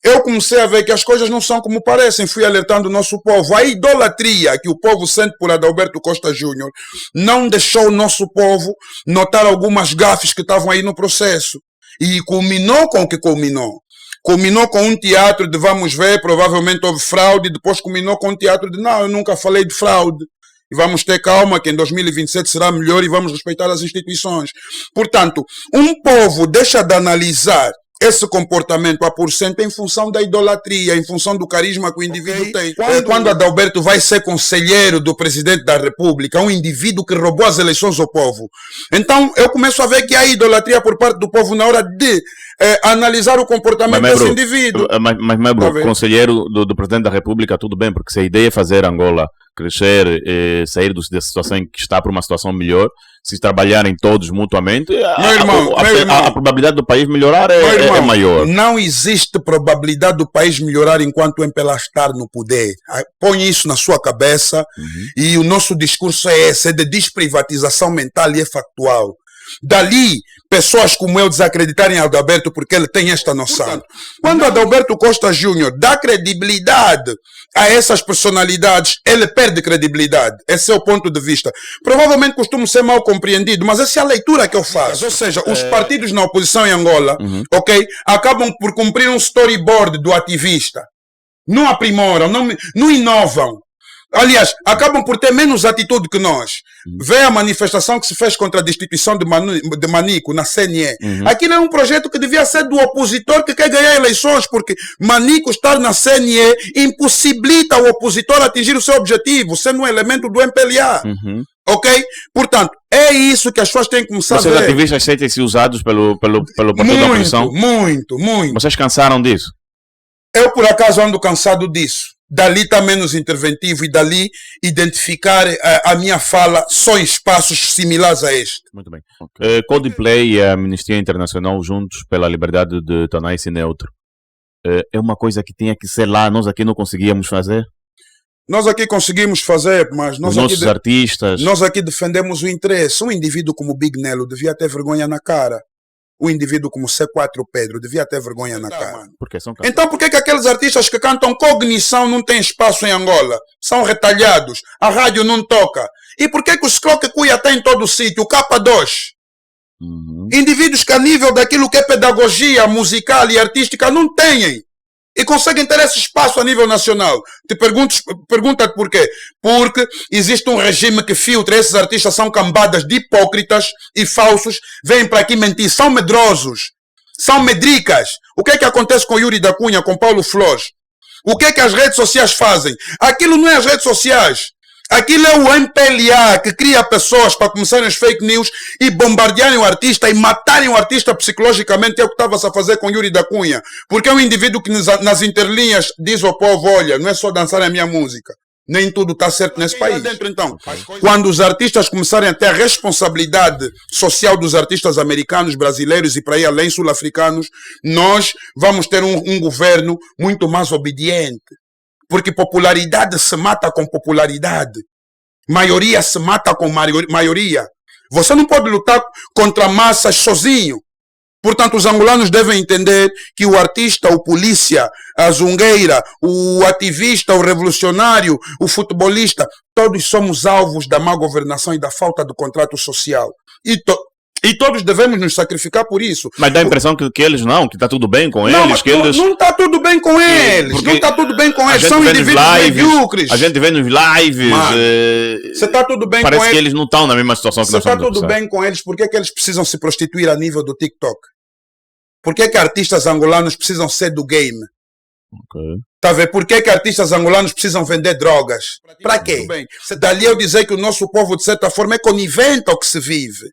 eu comecei a ver que as coisas não são como parecem. Fui alertando o nosso povo. A idolatria que o povo sente por Adalberto Costa Júnior não deixou o nosso povo notar algumas gafes que estavam aí no processo. E culminou com o que culminou. Culminou com um teatro de vamos ver, provavelmente houve fraude, depois culminou com um teatro de não, eu nunca falei de fraude. E vamos ter calma que em 2027 será melhor e vamos respeitar as instituições. Portanto, um povo deixa de analisar esse comportamento a porcento em função da idolatria, em função do carisma que o indivíduo tem. Quando Adalberto vai ser conselheiro do presidente da República, um indivíduo que roubou as eleições ao povo, então eu começo a ver que há idolatria por parte do povo na hora de analisar o comportamento desse indivíduo. Mas conselheiro do presidente da República, tudo bem, porque se a ideia é fazer Angola crescer, sair da situação em que está para uma situação melhor, se trabalharem todos mutuamente, a probabilidade do país melhorar é maior. Não existe probabilidade do país melhorar enquanto o MPLA estar no poder. Põe isso na sua cabeça e o nosso discurso é esse, é de desprivatização mental e é factual. Dali, pessoas como eu desacreditarem Adalberto porque ele tem esta noção. Portanto, quando Adalberto Costa Júnior dá credibilidade a essas personalidades, ele perde credibilidade. Esse é o ponto de vista. Provavelmente costuma ser mal compreendido, mas essa é a leitura que eu faço. Ou seja, os partidos na oposição em Angola, acabam por cumprir um storyboard do ativista. Não aprimoram, não inovam. Aliás, acabam por ter menos atitude que nós. Vê a manifestação que se fez contra a destituição de Manico na CNE. Aquilo é um projeto que devia ser do opositor que quer ganhar eleições, porque Manico estar na CNE impossibilita o opositor atingir o seu objetivo, sendo um elemento do MPLA. Ok? Portanto, é isso que as pessoas têm que começar a ver. Os ativistas sentem-se usados pelo partido da oposição? Muito. Vocês cansaram disso? Eu, por acaso, ando cansado disso. Dali está menos interventivo e dali identificar a minha fala só em espaços similares a este. Muito bem. Coldplay e a Amnistia Internacional juntos pela liberdade de tornar-se neutro. É uma coisa que tinha que ser lá, nós aqui não conseguíamos fazer? Nós aqui conseguimos fazer, mas os nossos artistas... Nós aqui defendemos o interesse. Um indivíduo como Big Nelo devia ter vergonha na cara. O indivíduo como C4 Pedro devia ter vergonha na cara. Então por que aqueles artistas que cantam cognição não têm espaço em Angola? São retalhados, a rádio não toca. E por que o Scroque Cuia está em todo o sítio, o K2? Indivíduos que a nível daquilo que é pedagogia musical e artística não têm. E conseguem ter esse espaço a nível nacional. Pergunta-te porquê. Porque existe um regime que filtra. Esses artistas são cambadas de hipócritas e falsos. Vêm para aqui mentir. São medrosos. São medricas. O que é que acontece com Yuri da Cunha, com Paulo Flores? O que é que as redes sociais fazem? Aquilo não é as redes sociais. Aquilo é o MPLA que cria pessoas para começarem as fake news e bombardearem o artista e matarem o artista psicologicamente. É o que estava-se a fazer com Yuri da Cunha. Porque é um indivíduo que nas interlinhas diz ao povo, olha, não é só dançar a minha música. Nem tudo está certo nesse país. Então, quando os artistas começarem a ter a responsabilidade social dos artistas americanos, brasileiros e para aí além sul-africanos, nós vamos ter um governo muito mais obediente. Porque popularidade se mata com popularidade. Maioria se mata com maioria. Você não pode lutar contra massas sozinho. Portanto, os angolanos devem entender que o artista, o polícia, a zungueira, o ativista, o revolucionário, o futebolista, todos somos alvos da má governação e da falta de contrato social. E todos devemos nos sacrificar por isso. Mas dá a impressão que eles não, que está tudo bem com eles. Não está tudo bem com eles. Não está tudo bem com eles. São indivíduos medíocres. A gente vê nos lives. Você está tudo bem com eles. Parece que eles não estão na mesma situação que nós estamos. Você está tudo bem com eles. Por que eles precisam se prostituir a nível do TikTok? Por que artistas angolanos precisam ser do game? Tá vendo? Por que artistas angolanos precisam vender drogas? Para quê? Dali eu dizer que o nosso povo, de certa forma, é conivente ao que se vive.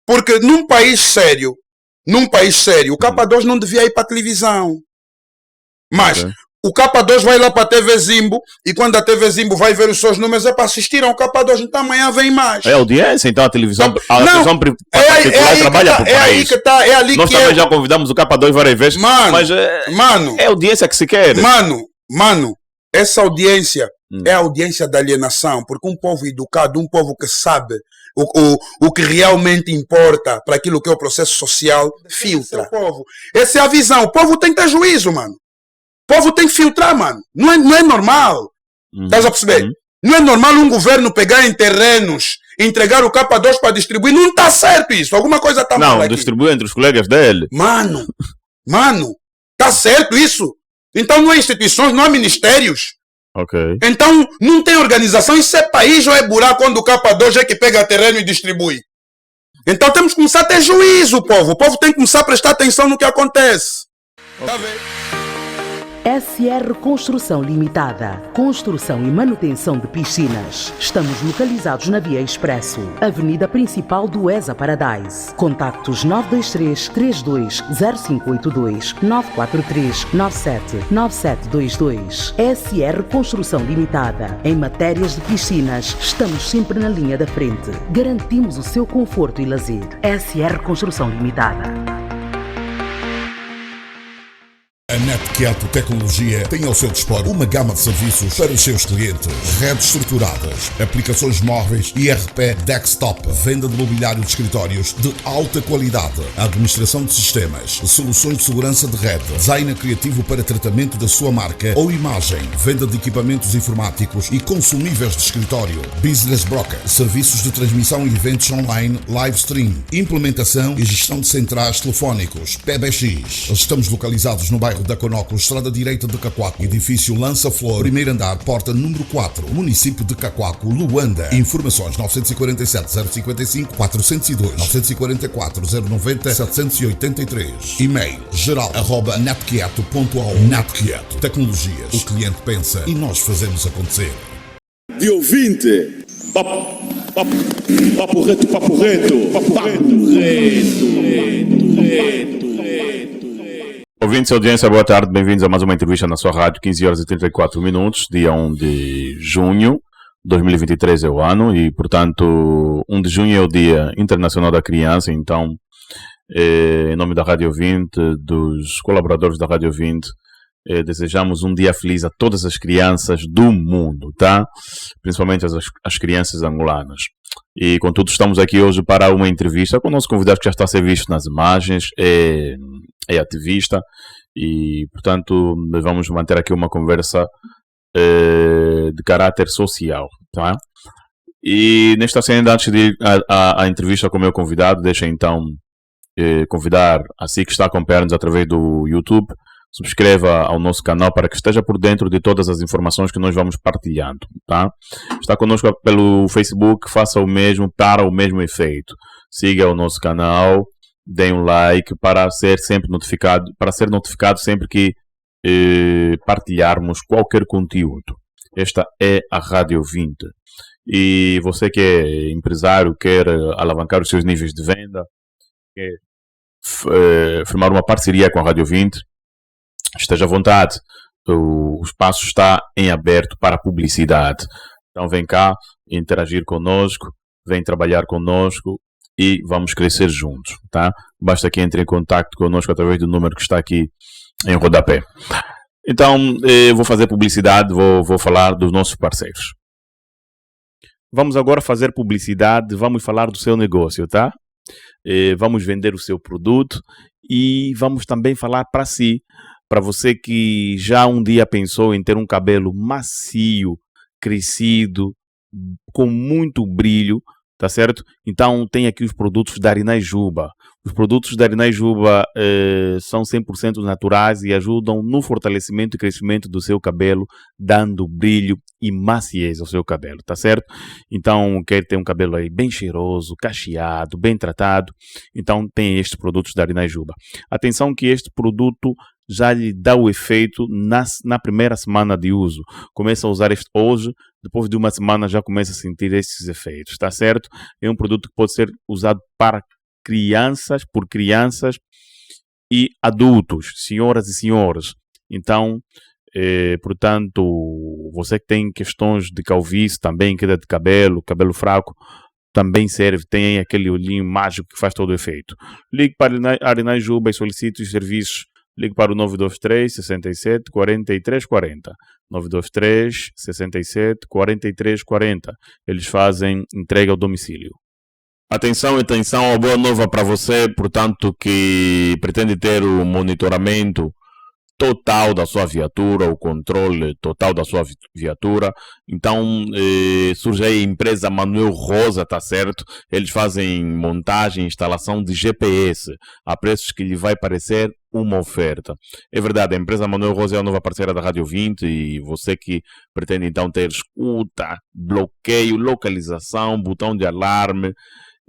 Porque num país sério, o K2 não devia ir para a televisão. Mas o K2 vai lá para a TV Zimbo e quando a TV Zimbo vai ver os seus números é para assistir ao K2. Então amanhã vem mais. É audiência, então a televisão, televisão particular trabalha por país. Nós também já convidamos o K2 várias vezes. Mas é audiência que se quer. Mano, essa audiência é a audiência da alienação. Porque um povo educado, um povo que sabe o que realmente importa para aquilo que é o processo social, filtra. Essa é a visão. O povo tem que ter juízo, mano. O povo tem que filtrar, mano. Não é normal. Estás a perceber? Não é normal um governo pegar em terrenos, entregar o K2 para distribuir. Não está certo isso. Alguma coisa está mal aqui. Não, distribui entre os colegas dele. Mano, está certo isso? Então não há instituições, não há ministérios. Ok. Então não tem organização. Isso é país ou é buraco quando o K2 é que pega terreno e distribui? Então temos que começar a ter juízo, povo. O povo tem que começar a prestar atenção no que acontece. Tá vendo? SR Construção Limitada. Construção e manutenção de piscinas. Estamos localizados na Via Expresso, Avenida Principal do ESA Paradise. Contactos 923-320582, 943-979722. SR Construção Limitada. Em matérias de piscinas, estamos sempre na linha da frente. Garantimos o seu conforto e lazer. SR Construção Limitada. A NetQuieto Tecnologia tem ao seu dispor uma gama de serviços para os seus clientes. Redes estruturadas, aplicações móveis e ERP desktop, venda de mobiliário de escritórios de alta qualidade, administração de sistemas, soluções de segurança de rede, design criativo para tratamento da sua marca ou imagem, venda de equipamentos informáticos e consumíveis de escritório, business broker, serviços de transmissão e eventos online, live stream, implementação e gestão de centrais telefónicos, PBX. Estamos localizados no bairro da Conoco, Estrada Direita de Cacoaco, edifício Lança Flor, primeiro andar, porta número 4, município de Cacoaco, Luanda. Informações 947-055-402, 944-090-783. E-mail geral@netquieto.ao. NetQuieto Tecnologias. O cliente pensa e nós fazemos acontecer. De ouvinte, papo reto, papo reto, papo reto. Ouvintes e audiência, boa tarde, bem-vindos a mais uma entrevista na sua rádio, 15 horas e 34 minutos, dia 1 de junho, 2023 é o ano e, portanto, 1 de junho é o Dia Internacional da Criança, então, em nome da Rádio 20, dos colaboradores da Rádio 20, desejamos um dia feliz a todas as crianças do mundo, tá? Principalmente as crianças angolanas. E, contudo, estamos aqui hoje para uma entrevista com o nosso convidado que já está a ser visto nas imagens, é ativista e, portanto, vamos manter aqui uma conversa de caráter social, tá? E nesta cena, antes de ir à entrevista com o meu convidado, deixa então convidar a si que está a acompanhar-nos através do YouTube, subscreva ao nosso canal para que esteja por dentro de todas as informações que nós vamos partilhando, tá? Está connosco pelo Facebook, faça o mesmo para o mesmo efeito. Siga o nosso canal, dê um like para ser sempre notificado, sempre que partilharmos qualquer conteúdo. Esta é a Rádio 20. E você que é empresário, quer alavancar os seus níveis de venda, quer firmar uma parceria com a Rádio 20, esteja à vontade, o espaço está em aberto para publicidade. Então vem cá interagir conosco, vem trabalhar conosco e vamos crescer juntos, tá? Basta que entre em contato conosco através do número que está aqui em rodapé. Então, eu vou fazer publicidade, vou falar dos nossos parceiros. Vamos agora fazer publicidade, vamos falar do seu negócio, tá? Vamos vender o seu produto e vamos também falar para si, para você que já um dia pensou em ter um cabelo macio, crescido, com muito brilho, tá certo? Então tem aqui os produtos da Arinai Juba. Os produtos da Arinai Juba são 100% naturais e ajudam no fortalecimento e crescimento do seu cabelo, dando brilho e maciez ao seu cabelo, tá certo? Então quer ter um cabelo aí bem cheiroso, cacheado, bem tratado, então tem estes produtos da Arinai Juba. Atenção que este produto já lhe dá o efeito na primeira semana de uso. Começa a usar este hoje, depois de uma semana já começa a sentir esses efeitos, tá certo? É um produto que pode ser usado para por crianças e adultos, senhoras e senhores. Então, portanto, você que tem questões de calvície, também queda de cabelo fraco, também serve, tem aquele olhinho mágico que faz todo o efeito. Ligue para a Arinai Juba e solicite os serviços. Ligue para o 923 67 43 40. 923 67 43 40. Eles fazem entrega ao domicílio. Atenção, uma boa nova para você, portanto, que pretende ter o monitoramento total da sua viatura, o controle total da sua viatura. Então surge aí a empresa Manuel Rosa, tá certo? Eles fazem montagem e instalação de GPS a preços que lhe vai parecer uma oferta. É verdade, a empresa Manuel Rosa é a nova parceira da Rádio 20 e você que pretende então ter escuta, bloqueio, localização, botão de alarme,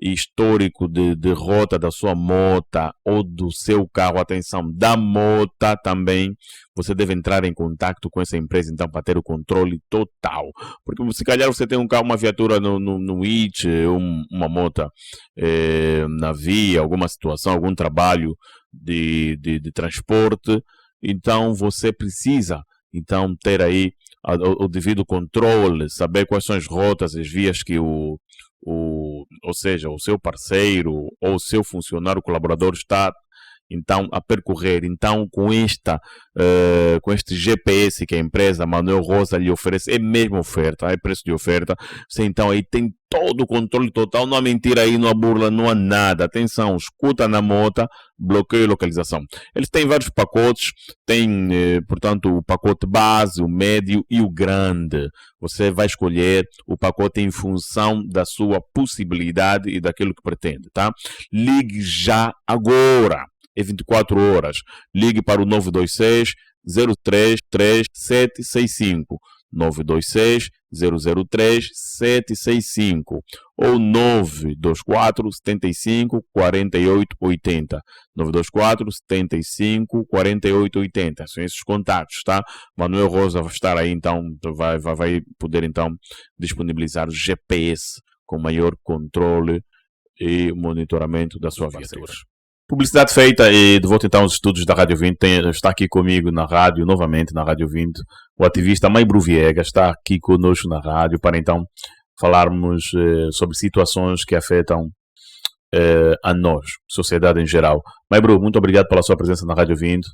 histórico de rota da sua mota ou do seu carro, atenção, da mota também, você deve entrar em contato com essa empresa então para ter o controle total, porque se calhar você tem um carro, uma viatura no IT, uma mota na via, alguma situação, algum trabalho de transporte, então você precisa então ter aí o devido controle, saber quais são as rotas, as vias que ou seja, o seu parceiro ou o seu funcionário, colaborador está então a percorrer. Então com este GPS que a empresa Manuel Rosa lhe oferece, é mesmo oferta, é preço de oferta. Você então aí tem todo o controle total, não há mentira aí, não há burla, não há nada. Atenção, escuta na mota, bloqueio e localização. Eles têm vários pacotes, tem portanto o pacote base, o médio e o grande. Você vai escolher o pacote em função da sua possibilidade e daquilo que pretende, tá? Ligue já agora. É 24 horas. Ligue para o 926 033 765. 926 003 765 ou 924 75 48 80. 924 75 48 80. São esses contatos, tá? Manuel Rosa vai estar aí, então vai poder então disponibilizar o GPS com maior controle e monitoramento da sua viatura. Publicidade feita e de volta então aos estudos da Rádio 20. Está aqui comigo na rádio, novamente na Rádio 20, o ativista Maibru Viegas está aqui conosco na rádio para então falarmos sobre situações que afetam a nós, sociedade em geral. Maibru, muito obrigado pela sua presença na Rádio 20.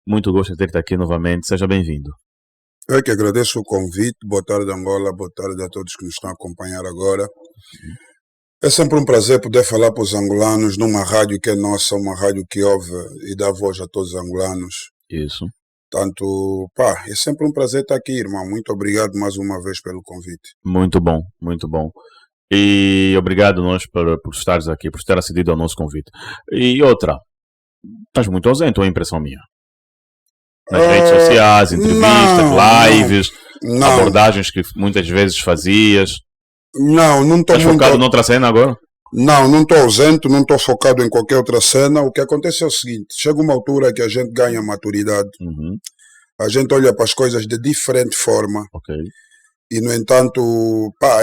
Muito gosto de ter-te aqui novamente. Seja bem-vindo. Eu que agradeço o convite. Boa tarde, Angola. Boa tarde a todos que nos estão a acompanhar agora. É sempre um prazer poder falar para os angolanos numa rádio que é nossa, uma rádio que ouve e dá voz a todos os angolanos. Isso. Portanto, é sempre um prazer estar aqui, irmão. Muito obrigado mais uma vez pelo convite. Muito bom, muito bom. E obrigado nós por estares aqui, por ter acedido ao nosso convite. E outra, estás muito ausente, ou é impressão minha? Nas redes sociais, entrevistas, lives, abordagens que muitas vezes fazias. Não estou muito... Estás focado noutra cena agora? Não estou ausente, não estou focado em qualquer outra cena. O que acontece é o seguinte, chega uma altura que a gente ganha maturidade, a gente olha para as coisas de diferente forma, e no entanto,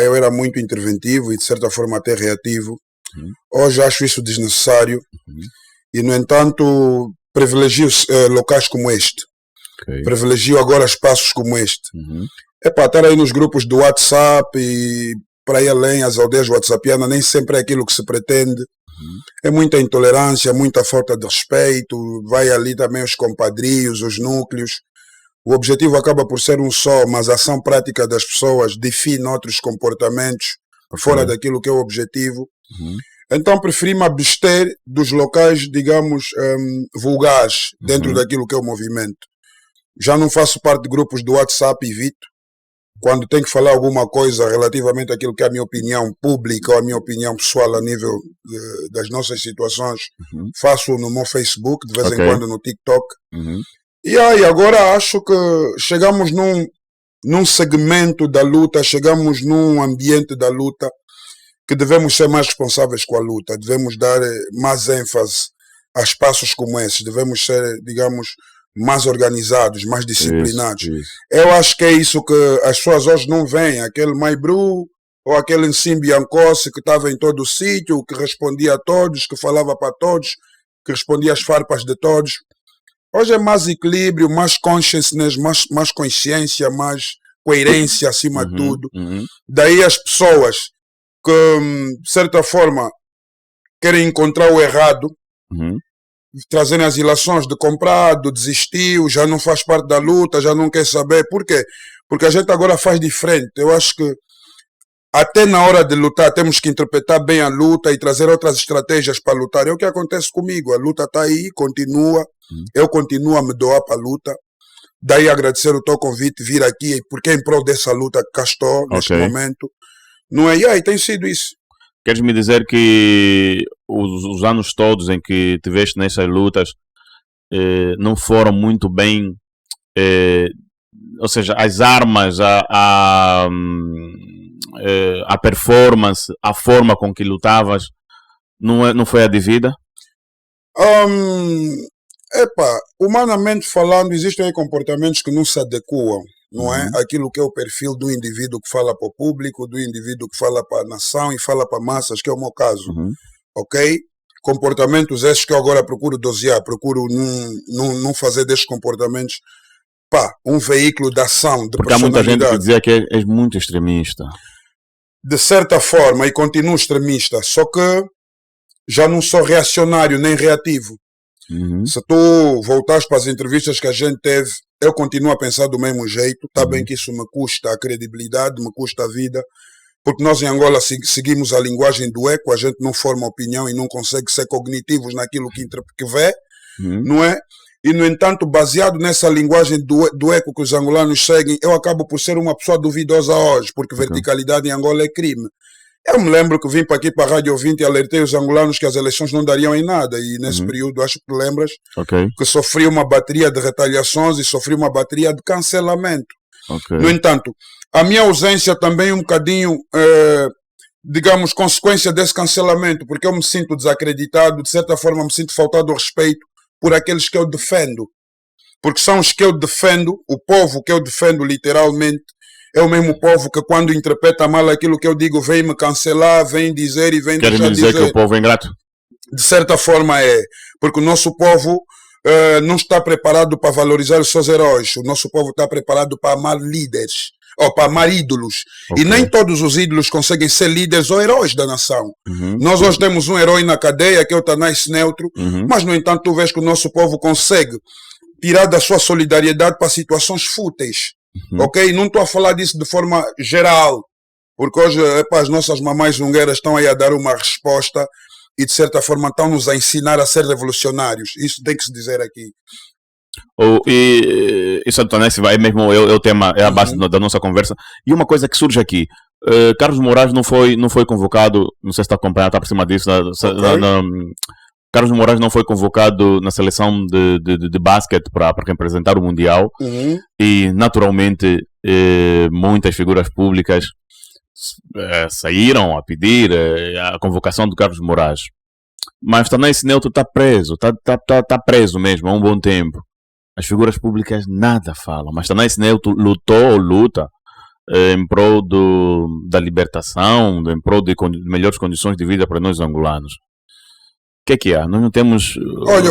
eu era muito interventivo e de certa forma até reativo. Hoje acho isso desnecessário e no entanto privilegio locais como este, privilegio agora espaços como este. Estar aí nos grupos do WhatsApp e para ir além, as aldeias whatsappianas, nem sempre é aquilo que se pretende. É muita intolerância, muita falta de respeito, vai ali também os compadrios, os núcleos. O objetivo acaba por ser um só, mas a ação prática das pessoas define outros comportamentos fora daquilo que é o objetivo. Então preferi-me abster dos locais, digamos, vulgares dentro daquilo que é o movimento. Já não faço parte de grupos do WhatsApp, evito. Quando tenho que falar alguma coisa relativamente àquilo que é a minha opinião pública ou a minha opinião pessoal a nível das nossas situações, faço no meu Facebook, de vez em quando no TikTok. E aí, agora acho que chegamos num segmento da luta, chegamos num ambiente da luta que devemos ser mais responsáveis com a luta, devemos dar mais ênfase a espaços como esses, devemos ser, digamos, mais organizados, mais disciplinados. Isso. Eu acho que é isso que as pessoas hoje não veem, aquele Maibru ou aquele Nsimbi Ancossi que estava em todo o sítio, que respondia a todos, que falava para todos, que respondia às farpas de todos. Hoje é mais equilíbrio, mais consciousness, mais consciência, mais coerência acima de tudo. Daí as pessoas que, de certa forma, querem encontrar o errado, trazendo as ilações de comprado, desistiu, já não faz parte da luta, já não quer saber. Por quê? Porque a gente agora faz diferente. Eu acho que até na hora de lutar temos que interpretar bem a luta e trazer outras estratégias para lutar. É o que acontece comigo, a luta está aí, continua, eu continuo a me doar para a luta. Daí agradecer o teu convite, vir aqui, porque é em prol dessa luta que cá estou neste momento. Não é? E aí tem sido isso. Queres me dizer que os anos todos em que tiveste nessas lutas não foram muito bem, ou seja, as armas, a performance, a forma com que lutavas, não foi a devida? Humanamente falando, existem aí comportamentos que não se adequam, não é? Aquilo que é o perfil do indivíduo que fala para o público, do indivíduo que fala para a nação e fala para massas, que é o meu caso, ok? Comportamentos esses que eu agora procuro dosear, procuro não fazer destes comportamentos um veículo de ação, de porque há muita gente que dizia que és muito extremista. De certa forma, e continuo extremista, só que já não sou reacionário nem reativo. Se tu voltares para as entrevistas que a gente teve, eu continuo a pensar do mesmo jeito. Está bem que isso me custa a credibilidade, me custa a vida, porque nós em Angola seguimos a linguagem do eco, a gente não forma opinião e não consegue ser cognitivos naquilo que vê, não é? E, no entanto, baseado nessa linguagem do eco que os angolanos seguem, eu acabo por ser uma pessoa duvidosa hoje, porque verticalidade em Angola é crime. Eu me lembro que vim para aqui para a Rádio 20 e alertei os angolanos que as eleições não dariam em nada. E nesse período, acho que te lembras, que sofri uma bateria de retaliações e sofri uma bateria de cancelamento. No entanto, a minha ausência também um bocadinho, digamos, consequência desse cancelamento, porque eu me sinto desacreditado, de certa forma me sinto faltado ao respeito por aqueles que eu defendo. Porque são os que eu defendo, o povo que eu defendo literalmente, é o mesmo povo que quando interpreta mal aquilo que eu digo, vem me cancelar, vem dizer e vem deixar dizer. Queres me dizer que o povo é ingrato? De certa forma é, porque o nosso povo não está preparado para valorizar os seus heróis, o nosso povo está preparado para amar líderes, ou para amar ídolos, e nem todos os ídolos conseguem ser líderes ou heróis da nação. Nós hoje temos um herói na cadeia, que é o Tanais Neutro, mas no entanto tu vês que o nosso povo consegue tirar da sua solidariedade para situações fúteis. Ok? Não estou a falar disso de forma geral, porque hoje as nossas mamães zungueiras estão aí a dar uma resposta e de certa forma estão-nos a ensinar a ser revolucionários. Isso tem que se dizer aqui. Isso, Antônio, é mesmo o tema, é a base da nossa conversa. E uma coisa que surge aqui, Carlos Moraes não foi convocado, não sei se está acompanhando, está por cima disso, Carlos Moraes não foi convocado na seleção de basquete para representar o Mundial e, naturalmente, muitas figuras públicas saíram a pedir a convocação do Carlos Moraes. Mas Tanais Neutro está preso, está preso mesmo há um bom tempo. As figuras públicas nada falam, mas Tanais Neutro luta em prol da libertação, em prol de melhores condições de vida para nós angolanos. O que há? Nós não temos... Olha,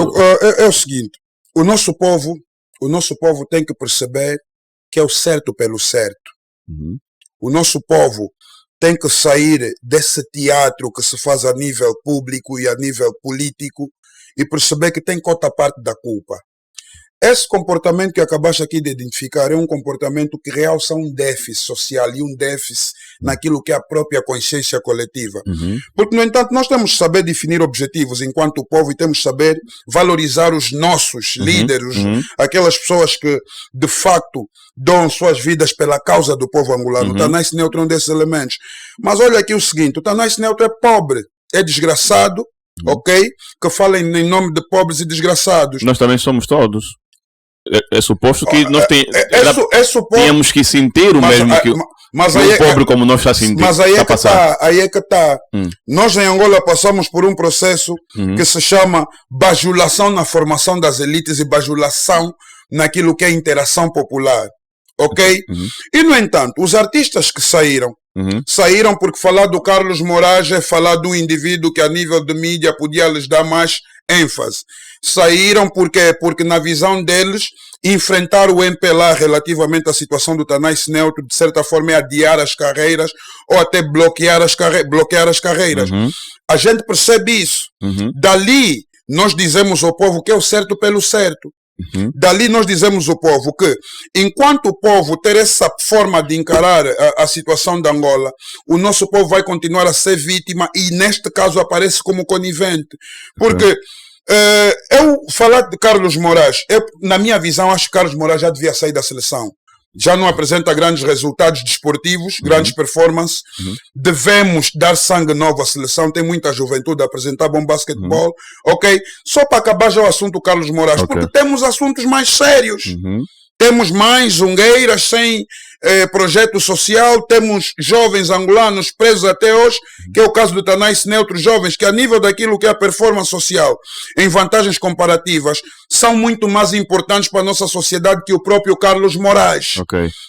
é o seguinte, o nosso povo tem que perceber que é o certo pelo certo. O nosso povo tem que sair desse teatro que se faz a nível público e a nível político e perceber que tem outra parte da culpa. Esse comportamento que acabaste aqui de identificar é um comportamento que realça um déficit social e um déficit naquilo que é a própria consciência coletiva. Porque, no entanto, nós temos que saber definir objetivos enquanto povo e temos que saber valorizar os nossos líderes, aquelas pessoas que, de facto, dão suas vidas pela causa do povo angolano. O Tanais Neutro é um desses elementos. Mas olha aqui o seguinte, o Tanais Neutro é pobre, é desgraçado, ok? Que fala em nome de pobres e desgraçados. Nós também somos todos. É suposto que nós tínhamos que sentir o mesmo que o pobre como nós está sentindo. Mas aí é que está. Nós em Angola passamos por um processo que se chama bajulação na formação das elites e bajulação naquilo que é interação popular. Ok? E, no entanto, os artistas que saíram porque falar do Carlos Moraes é falar de um indivíduo que a nível de mídia podia lhes dar mais ênfase. Saíram porque na visão deles, enfrentar o MPLA relativamente à situação do Tanais Neutro, de certa forma, é adiar as carreiras ou até bloquear as carreiras. A gente percebe isso. Dali, nós dizemos ao povo que é o certo pelo certo. Dali nós dizemos ao povo que, enquanto o povo ter essa forma de encarar a situação de Angola, o nosso povo vai continuar a ser vítima e, neste caso, aparece como conivente. Porque eu falar de Carlos Moraes, na minha visão, acho que Carlos Moraes já devia sair da seleção. Já não apresenta grandes resultados desportivos, grandes performances. Devemos dar sangue novo à seleção. Tem muita juventude a apresentar bom basquetebol. Ok? Só para acabar já o assunto do Carlos Moraes, porque temos assuntos mais sérios. Temos mais zungueiras sem projeto social, temos jovens angolanos presos até hoje, que é o caso do Tanais Neutro, jovens que a nível daquilo que é a performance social, em vantagens comparativas, são muito mais importantes para a nossa sociedade que o próprio Carlos Moraes.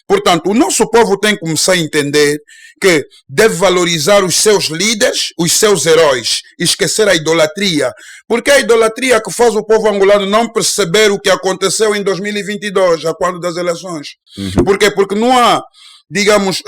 Portanto, o nosso povo tem que começar a entender que deve valorizar os seus líderes, os seus heróis, e esquecer a idolatria, porque é a idolatria que faz o povo angolano não perceber o que aconteceu em 2022, a quando das eleições. Por quê? Porque não há, digamos,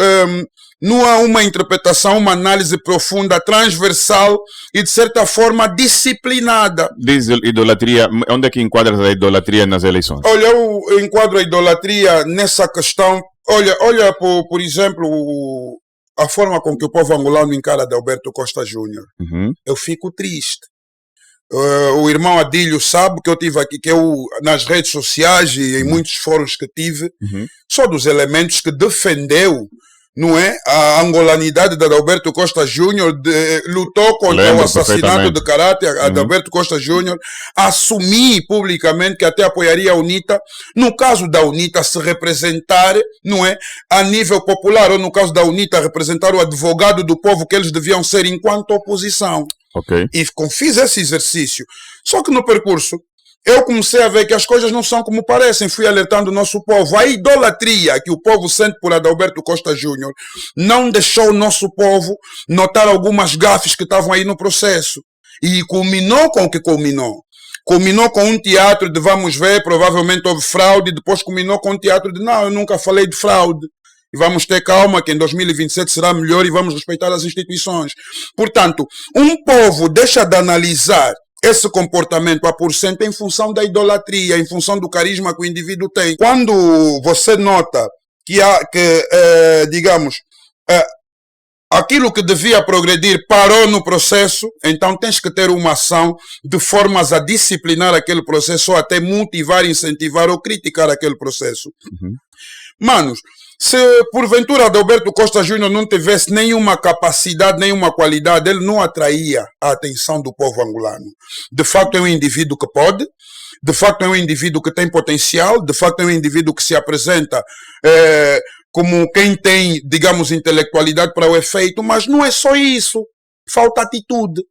não há uma interpretação, uma análise profunda, transversal e, de certa forma, disciplinada. Diz idolatria, onde é que enquadras a idolatria nas eleições? Olha, eu enquadro a idolatria nessa questão. Olha por exemplo, a forma com que o povo angolano encara Adalberto Costa Júnior. Eu fico triste. O irmão Adílio sabe que eu tive aqui, que eu, nas redes sociais e em muitos fóruns que tive, só dos elementos que defendeu, não é, a angolanidade de Adalberto Costa Júnior, lutou contra o assassinato de caráter de Adalberto Costa Júnior, assumi publicamente que até apoiaria a UNITA, no caso da UNITA se representar, não é, a nível popular, ou no caso da UNITA representar o advogado do povo que eles deviam ser enquanto oposição. E fiz esse exercício. Só que no percurso, eu comecei a ver que as coisas não são como parecem. Fui alertando o nosso povo. A idolatria que o povo sente por Adalberto Costa Júnior não deixou o nosso povo notar algumas gafes que estavam aí no processo. E culminou com o que culminou. Culminou com um teatro de vamos ver, provavelmente houve fraude. Depois culminou com um teatro de não, eu nunca falei de fraude. E vamos ter calma que em 2027 será melhor e vamos respeitar as instituições. Portanto, um povo deixa de analisar esse comportamento a porcento em função da idolatria, em função do carisma que o indivíduo tem. Quando você nota que digamos, aquilo que devia progredir parou no processo, então tens que ter uma ação de formas a disciplinar aquele processo ou até motivar, incentivar ou criticar aquele processo. Manos, se porventura Adalberto Costa Júnior não tivesse nenhuma capacidade, nenhuma qualidade, ele não atraía a atenção do povo angolano. De facto é um indivíduo que pode, de facto é um indivíduo que tem potencial, de facto é um indivíduo que se apresenta como quem tem, digamos, intelectualidade para o efeito, mas não é só isso. Falta atitude.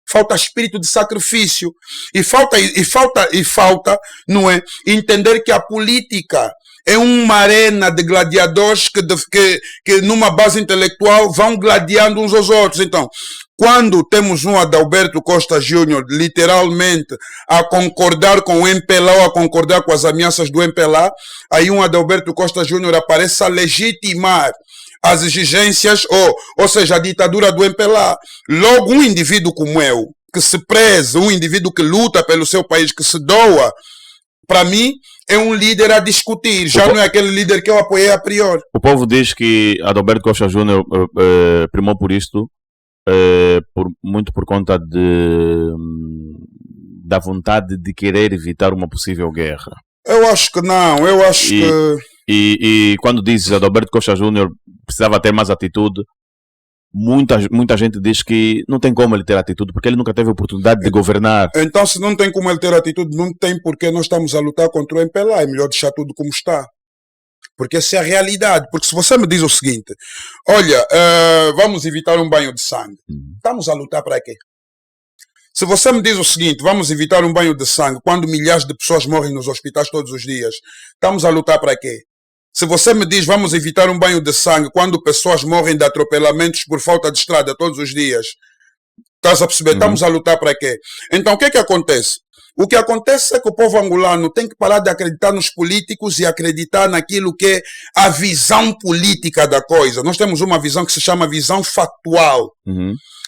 Falta espírito de sacrifício. E falta, não é, entender que a política é uma arena de gladiadores que numa base intelectual vão gladiando uns aos outros. Então, quando temos um Adalberto Costa Júnior literalmente a concordar com o MPLA ou a concordar com as ameaças do MPLA, aí um Adalberto Costa Júnior aparece a legitimar as exigências, ou seja, a ditadura do MPLA. Logo, um indivíduo como eu, que se preza, um indivíduo que luta pelo seu país, que se doa, para mim, é um líder a discutir, já não é aquele líder que eu apoiei a priori. O povo diz que Adalberto Costa Júnior primou por isto, muito por conta da vontade de querer evitar uma possível guerra. Eu acho que não, eu acho que... E quando dizes Adalberto Costa Júnior precisava ter mais atitude, muita gente diz que não tem como ele ter atitude, porque ele nunca teve a oportunidade de governar. Então, se não tem como ele ter atitude, não tem porque nós estamos a lutar contra o MPLA. É melhor deixar tudo como está. Porque essa é a realidade. Porque se você me diz o seguinte, olha, vamos evitar um banho de sangue. Estamos a lutar para quê? Se você me diz o seguinte, vamos evitar um banho de sangue quando milhares de pessoas morrem nos hospitais todos os dias, estamos a lutar para quê? Se você me diz, vamos evitar um banho de sangue quando pessoas morrem de atropelamentos por falta de estrada todos os dias, estás a perceber? Estamos a lutar para quê? Então, o que é que acontece? O que acontece é que o povo angolano tem que parar de acreditar nos políticos e acreditar naquilo que é a visão política da coisa. Nós temos uma visão que se chama visão factual.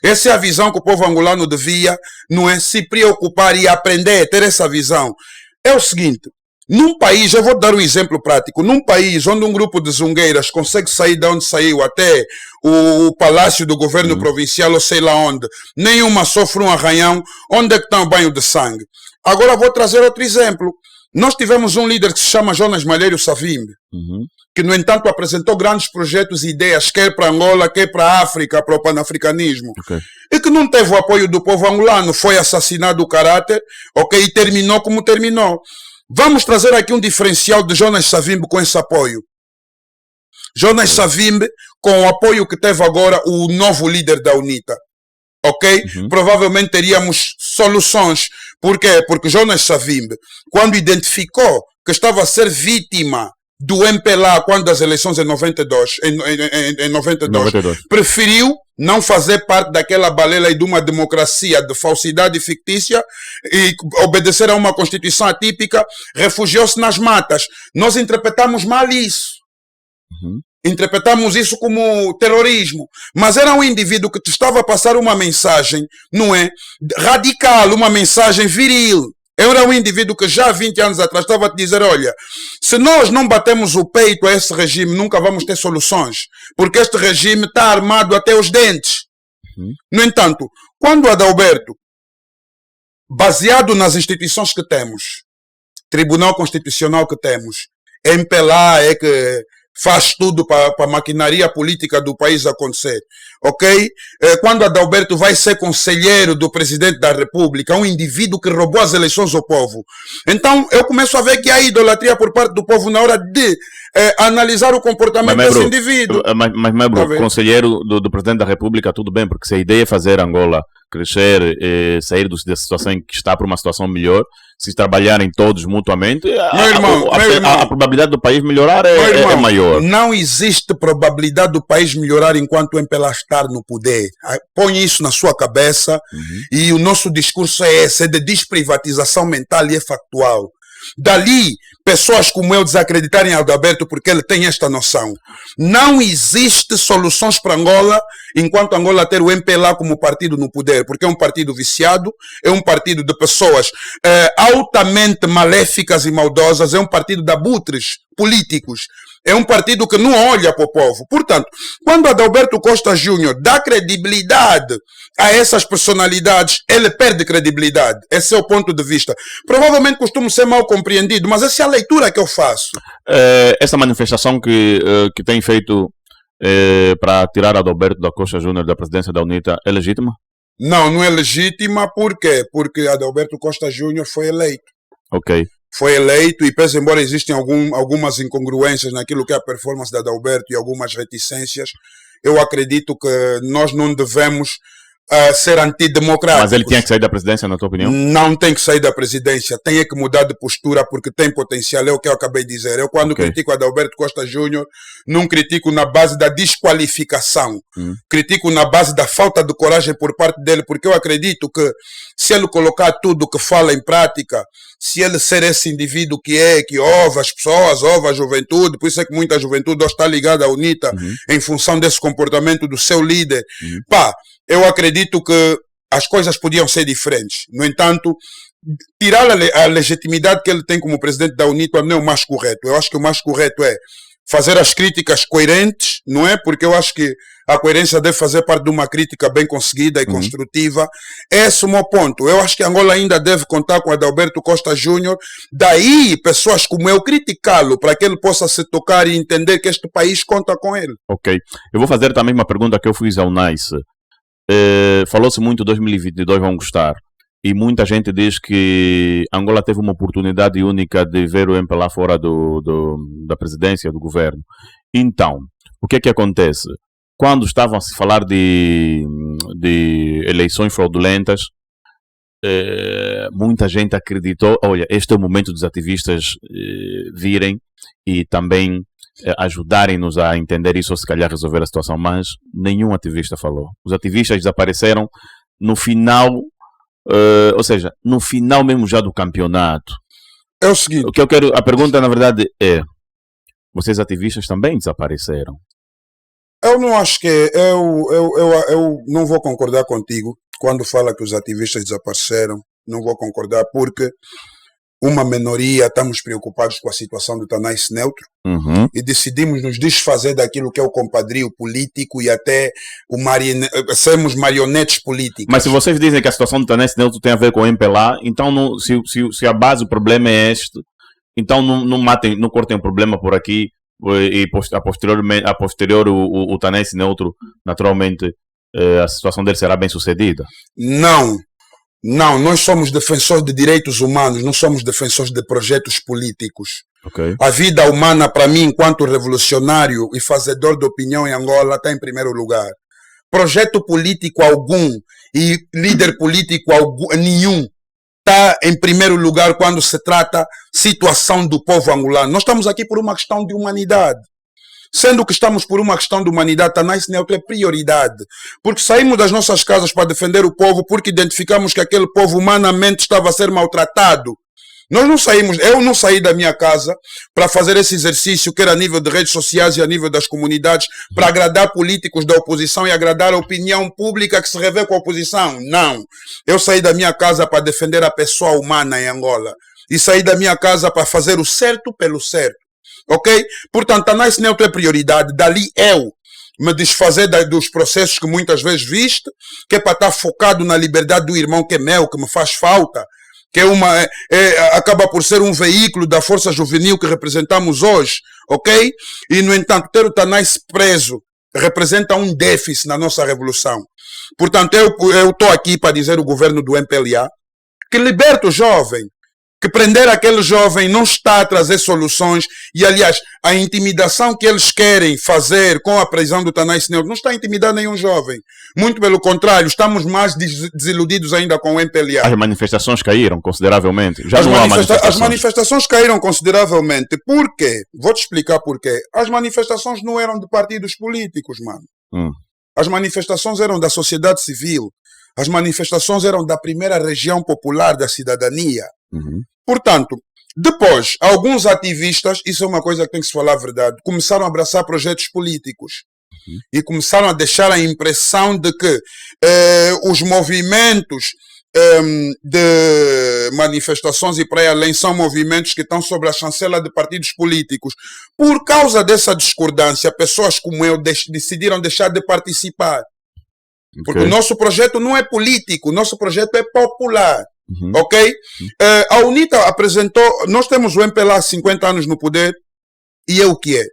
Essa é a visão que o povo angolano devia, não é, se preocupar e aprender, ter essa visão. É o seguinte, Num país, eu vou dar um exemplo prático, num país onde um grupo de zungueiras consegue sair de onde saiu até o palácio do governo provincial ou sei lá onde, nenhuma sofre um arranhão, onde é que está o banho de sangue? Agora vou trazer outro exemplo. Nós tivemos um líder que se chama Jonas Malheiro Savimbi, que no entanto apresentou grandes projetos e ideias, quer para Angola, quer para a África, para o panafricanismo, e que não teve o apoio do povo angolano, foi assassinado o caráter, e terminou como terminou. Vamos trazer aqui um diferencial de Jonas Savimbi com esse apoio. Jonas Savimbi, com o apoio que teve agora o novo líder da UNITA, provavelmente teríamos soluções. Por quê? Porque Jonas Savimbi, quando identificou que estava a ser vítima do MPLA quando as eleições em 92, preferiu não fazer parte daquela balela e de uma democracia de falsidade fictícia e obedecer a uma constituição atípica, refugiou-se nas matas. Nós interpretamos mal isso. Interpretamos isso como terrorismo. Mas era um indivíduo que te estava a passar uma mensagem, não é? Radical, uma mensagem viril. Era um indivíduo que já há 20 anos atrás estava a te dizer, olha, se nós não batemos o peito a esse regime, nunca vamos ter soluções. Porque este regime está armado até os dentes. No entanto, quando Adalberto, baseado nas instituições que temos, Tribunal Constitucional que temos, MPLA é que faz tudo para a maquinaria política do país acontecer, quando Adalberto vai ser conselheiro do presidente da República, um indivíduo que roubou as eleições ao povo, então eu começo a ver que há idolatria por parte do povo na hora de analisar o comportamento desse indivíduo. Mas conselheiro do presidente da República, tudo bem, porque se a ideia é fazer Angola crescer, sair da situação em que está para uma situação melhor, se trabalharem todos mutuamente, a probabilidade do país melhorar é maior. Não existe probabilidade do país melhorar enquanto o MPLA estar no poder. Põe isso na sua cabeça e o nosso discurso é esse, é de desprivatização mental e é factual. Dali, pessoas como eu desacreditarem Adalberto porque ele tem esta noção. Não existe soluções para Angola enquanto Angola ter o MPLA como partido no poder, porque é um partido viciado, é um partido de pessoas altamente maléficas e maldosas, é um partido de abutres políticos. É um partido que não olha para o povo. Portanto, quando Adalberto Costa Júnior dá credibilidade a essas personalidades, ele perde credibilidade. Esse é o ponto de vista. Provavelmente costumo ser mal compreendido, mas essa é a leitura que eu faço. Essa manifestação que tem feito para tirar Adalberto da Costa Júnior da presidência da UNITA é legítima? Não, não é legítima. Por quê? Porque Adalberto Costa Júnior foi eleito. Foi eleito e, pese embora existem algumas incongruências naquilo que é a performance de Adalberto e algumas reticências, eu acredito que nós não devemos ser antidemocráticos. Mas ele tinha que sair da presidência, na tua opinião? Não tem que sair da presidência, tem que mudar de postura porque tem potencial, é o que eu acabei de dizer. Eu quando critico Adalberto Costa Júnior, não critico na base da desqualificação, critico na base da falta de coragem por parte dele, porque eu acredito que se ele colocar tudo o que fala em prática, se ele ser esse indivíduo que ouve as pessoas, ouve a juventude, por isso é que muita juventude está ligada à UNITA em função desse comportamento do seu líder, eu acredito que as coisas podiam ser diferentes. No entanto, tirar a legitimidade que ele tem como presidente da UNITA não é o mais correto. Eu acho que o mais correto é fazer as críticas coerentes, não é? Porque eu acho que a coerência deve fazer parte de uma crítica bem conseguida e construtiva. Esse é o meu ponto. Eu acho que Angola ainda deve contar com Adalberto Costa Júnior. Daí, pessoas como eu criticá-lo para que ele possa se tocar e entender que este país conta com ele. Eu vou fazer também uma pergunta que eu fiz ao NICE. Falou-se muito 2022 vão gostar. E muita gente diz que Angola teve uma oportunidade única de ver o MPLA fora da presidência, do governo. Então, o que é que acontece? Quando estavam a se falar de eleições fraudulentas, muita gente acreditou, olha, este é o momento dos ativistas virem e também ajudarem-nos a entender isso ou se calhar resolver a situação, mas nenhum ativista falou. Os ativistas desapareceram no final, ou seja, no final mesmo já do campeonato. É o seguinte. O que eu quero, a pergunta na verdade é, vocês ativistas também desapareceram? Eu não acho que, eu não vou concordar contigo quando fala que os ativistas desapareceram, não vou concordar porque uma minoria, estamos preocupados com a situação do Tanais Neutro e decidimos nos desfazer daquilo que é o compadrio político e até sermos marionetes políticas. Mas se vocês dizem que a situação do Tanais Neutro tem a ver com o MPLA, então se a base do problema é este, então não cortem o problema por aqui e a posterior o Tanais Neutro, naturalmente, a situação dele será bem sucedida? Não, nós somos defensores de direitos humanos, não somos defensores de projetos políticos. Okay. A vida humana, para mim, enquanto revolucionário e fazedor de opinião em Angola, está em primeiro lugar. Projeto político algum e líder político nenhum está em primeiro lugar quando se trata situação do povo angolano. Nós estamos aqui por uma questão de humanidade. Sendo que estamos por uma questão de humanidade, Tanais Neutro é prioridade. Porque saímos das nossas casas para defender o povo porque identificamos que aquele povo humanamente estava a ser maltratado. Eu não saí da minha casa para fazer esse exercício, quer a nível de redes sociais e a nível das comunidades, para agradar políticos da oposição e agradar a opinião pública que se revê com a oposição. Não. Eu saí da minha casa para defender a pessoa humana em Angola. E saí da minha casa para fazer o certo pelo certo. Ok? Portanto, Tanais Neutro é prioridade. Dali eu me desfazer dos processos que muitas vezes viste, que é para estar focado na liberdade do irmão que é meu, que me faz falta, que acaba por ser um veículo da força juvenil que representamos hoje, ok? E, no entanto, ter o Tanais preso representa um déficit na nossa revolução. Portanto, eu estou aqui para dizer ao governo do MPLA que liberta o jovem, que prender aquele jovem não está a trazer soluções e, aliás, a intimidação que eles querem fazer com a prisão do Tanais Neutro não está a intimidar nenhum jovem. Muito pelo contrário, estamos mais desiludidos ainda com o MPLA. As manifestações caíram consideravelmente. As manifestações caíram consideravelmente. Por quê? Vou-te explicar por quê. As manifestações não eram de partidos políticos, mano. As manifestações eram da sociedade civil. As manifestações eram da primeira região popular da cidadania. Portanto, depois, alguns ativistas, isso é uma coisa que tem que se falar a verdade, começaram a abraçar projetos políticos e começaram a deixar a impressão de que os movimentos de manifestações e para aí além são movimentos que estão sob a chancela de partidos políticos. Por causa dessa discordância, pessoas como eu decidiram deixar de participar. Porque o nosso projeto não é político, o nosso projeto é popular. Ok? A UNITA apresentou, nós temos o MPLA há 50 anos no poder e é o que é.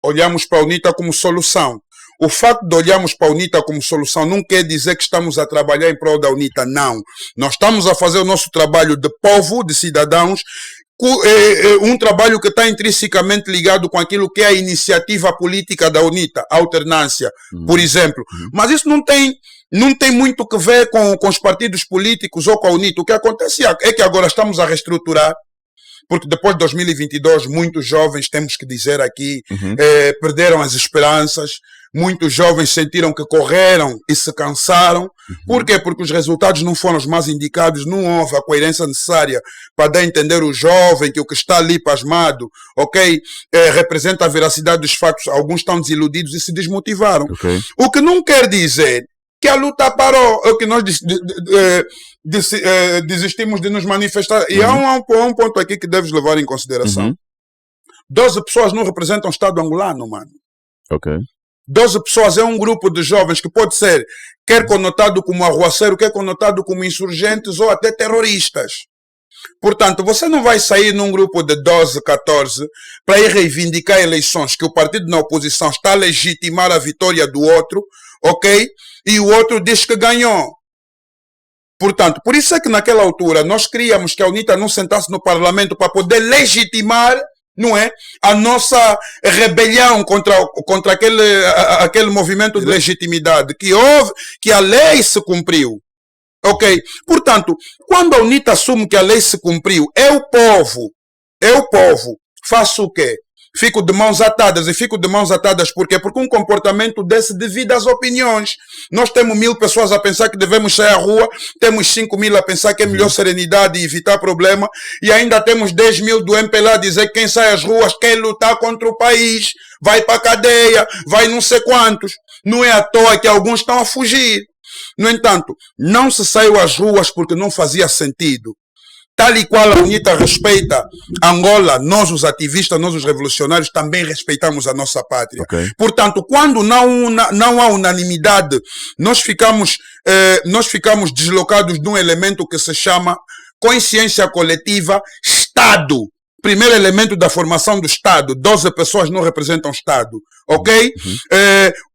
Olhamos para a UNITA como solução. O facto de olharmos para a UNITA como solução não quer dizer que estamos a trabalhar em prol da UNITA, não. Nós estamos a fazer o nosso trabalho de povo, de cidadãos, um trabalho que está intrinsecamente ligado com aquilo que é a iniciativa política da UNITA, a alternância, por exemplo. Mas isso não tem muito que ver com os partidos políticos ou com a UNITA. O que acontece é que agora estamos a reestruturar, porque depois de 2022 muitos jovens, temos que dizer aqui, perderam as esperanças. Muitos jovens sentiram que correram e se cansaram. Por quê? Porque os resultados não foram os mais indicados, não houve a coerência necessária para dar a entender o jovem que o que está ali pasmado, ok, representa a veracidade dos fatos. Alguns estão desiludidos e se desmotivaram. Okay. O que não quer dizer que a luta parou, ou que nós desistimos de nos manifestar. E há um ponto aqui que deves levar em consideração. 12 pessoas não representam o Estado angolano, mano. Ok. 12 pessoas é um grupo de jovens que pode ser quer conotado como arruaceiro, quer conotado como insurgentes ou até terroristas. Portanto, você não vai sair num grupo de 12, 14 para ir reivindicar eleições que o partido na oposição está a legitimar a vitória do outro, ok? E o outro diz que ganhou. Portanto, por isso é que naquela altura nós queríamos que a UNITA não sentasse no parlamento para poder legitimar, não é, a nossa rebelião contra aquele movimento de legitimidade que houve, que a lei se cumpriu. Ok? Portanto, quando a UNITA assume que a lei se cumpriu, eu povo, faço o quê? Fico de mãos atadas. E fico de mãos atadas por quê? Porque um comportamento desse devido às opiniões. Nós temos 1000 pessoas a pensar que devemos sair à rua, temos 5.000 a pensar que é melhor serenidade e evitar problema, e ainda temos 10.000 do MPLA a dizer que quem sai às ruas quer lutar contra o país, vai para a cadeia, vai não sei quantos. Não é à toa que alguns estão a fugir. No entanto, não se saiu às ruas porque não fazia sentido. tal e qual a UNITA respeita Angola, nós os ativistas, nós os revolucionários também respeitamos a nossa pátria. Portanto, quando não há unanimidade, nós ficamos deslocados de um elemento que se chama consciência coletiva, Estado. Primeiro elemento da formação do Estado. 12 pessoas não representam o Estado. Ok?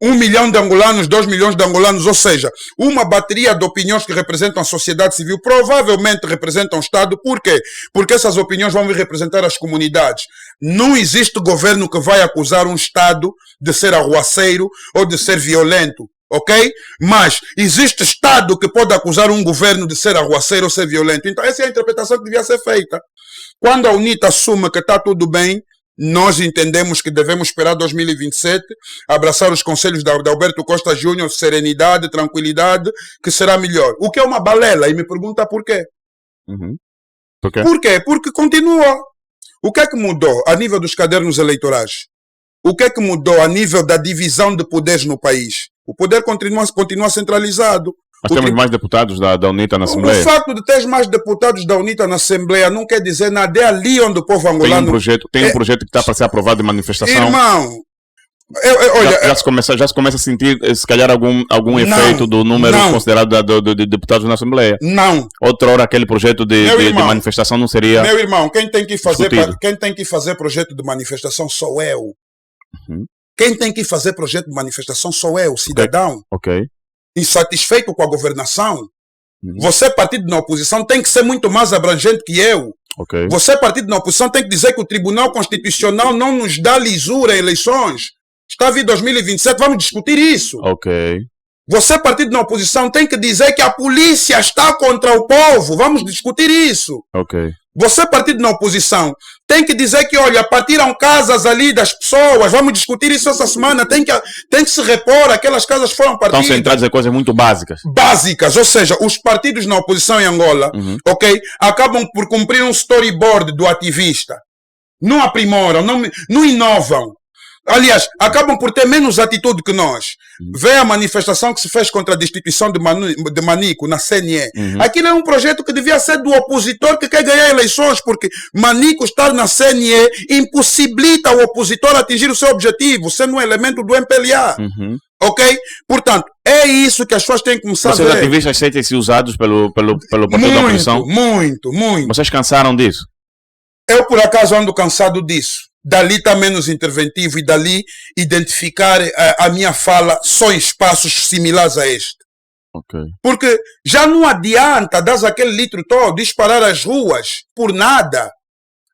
1 milhão de angolanos, 2 milhões de angolanos, ou seja, uma bateria de opiniões que representam a sociedade civil, provavelmente representam o Estado. Por quê? Porque essas opiniões vão vir representar as comunidades. Não existe governo que vai acusar um Estado de ser arruaceiro ou de ser violento. Ok? Mas existe Estado que pode acusar um governo de ser arruaceiro ou ser violento. Então essa é a interpretação que devia ser feita. Quando a UNITA assume que está tudo bem, nós entendemos que devemos esperar 2027, abraçar os conselhos de Alberto Costa Júnior, serenidade, tranquilidade, que será melhor. O que é uma balela? E me pergunta por quê. Por quê? Por quê? Porque continua. O que é que mudou a nível dos cadernos eleitorais? O que é que mudou a nível da divisão de poderes no país? O poder continua centralizado. Nós temos mais deputados da UNITA na Assembleia. O facto de ter mais deputados da UNITA na Assembleia não quer dizer nada. É ali onde o povo angolano... Tem um projeto que está para ser aprovado de manifestação. Irmão... Já se começa a sentir, se calhar, algum efeito do número considerado de deputados na Assembleia. Não. Outrora, aquele projeto de manifestação não seria... Meu irmão, quem tem que fazer projeto de manifestação sou eu. Quem tem que fazer projeto de manifestação sou eu, cidadão. Ok. Insatisfeito com a governação. Você, partido na oposição, tem que ser muito mais abrangente que eu. Você, partido na oposição, tem que dizer que o Tribunal Constitucional não nos dá lisura em eleições. Está a vir 2027, vamos discutir isso. Você, partido na oposição, tem que dizer que a polícia está contra o povo. Vamos discutir isso. Você, partido na oposição, tem que dizer que, olha, partiram casas ali das pessoas. Vamos discutir isso essa semana. Tem que se repor, aquelas casas foram partidas. Estão centradas em coisas muito básicas. Básicas, ou seja, os partidos na oposição em Angola, acabam por cumprir um storyboard do ativista. Não aprimoram, não inovam. Aliás, acabam por ter menos atitude que nós. Vê a manifestação que se fez contra a destituição de Manico na CNE. Aquilo é um projeto que devia ser do opositor que quer ganhar eleições, porque Manico estar na CNE impossibilita o opositor atingir o seu objetivo, sendo um elemento do MPLA. Ok? Portanto, é isso que as pessoas têm que começar a ver. Vocês ativistas sentem-se usados pelo partido da oposição? Muito. Vocês cansaram disso? Eu, por acaso, ando cansado disso. Dali está menos interventivo e dali identificar a minha fala só em espaços similares a este. Porque já não adianta dar aquele litro todo, disparar as ruas por nada.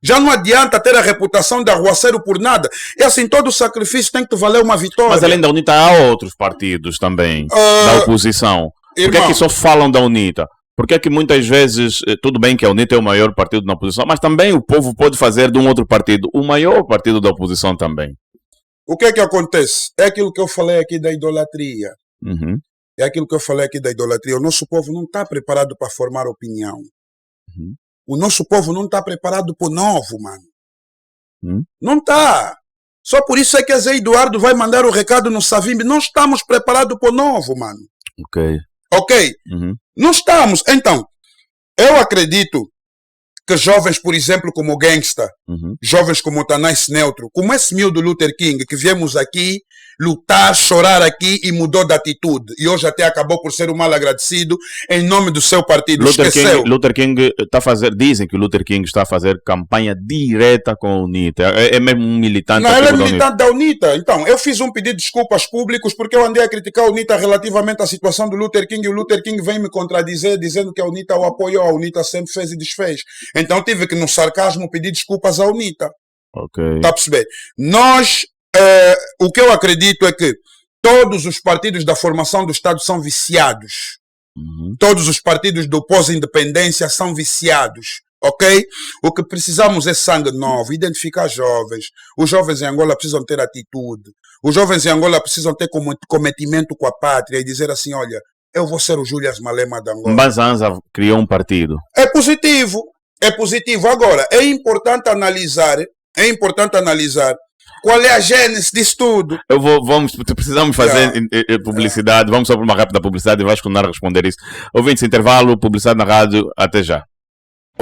Já não adianta ter a reputação de arruaceiro por nada. E assim, todo o sacrifício tem que te valer uma vitória. Mas além da UNITA, há outros partidos também da oposição. Por que é que só falam da UNITA? Porque é que muitas vezes, tudo bem que a UNITA é o maior partido da oposição, mas também o povo pode fazer de um outro partido o maior partido da oposição também. O que é que acontece? É aquilo que eu falei aqui da idolatria. É aquilo que eu falei aqui da idolatria. O nosso povo não está preparado para formar opinião. O nosso povo não está preparado para o novo, mano. Não está. Só por isso é que a Zé Eduardo vai mandar o recado no Savimbi. Não estamos preparados para o novo, mano. Ok? Não estamos. Então, eu acredito que jovens, por exemplo, como o Gangsta, jovens como o Tanais Neutro, como esse miúdo Luther King, que viemos aqui lutar, chorar aqui e mudou de atitude. E hoje até acabou por ser um mal agradecido em nome do seu partido. Luther King está a fazer, dizem que o Luther King está a fazer campanha direta com a UNITA. É mesmo um militante. Não, ele é militante da UNITA. Então, eu fiz um pedido de desculpas públicos porque eu andei a criticar a UNITA relativamente à situação do Luther King e o Luther King vem me contradizer dizendo que a UNITA o apoiou. A UNITA sempre fez e desfez. Então eu tive que, no sarcasmo, pedir desculpas à UNITA. Está a perceber? Nós... o que eu acredito é que todos os partidos da formação do Estado são viciados. Todos os partidos do pós-independência são viciados. Ok? O que precisamos é sangue novo, identificar jovens. Os jovens em Angola precisam ter atitude. Os jovens em Angola precisam ter cometimento com a pátria e dizer assim, olha, eu vou ser o Julius Malema de Angola. Mbazanza criou um partido. É positivo. Agora, é importante analisar qual é a gênese disso tudo? Precisamos fazer publicidade. Vamos só para uma rápida publicidade e vais continuar a responder isso. Ouvintes, intervalo, publicidade na rádio. Até já.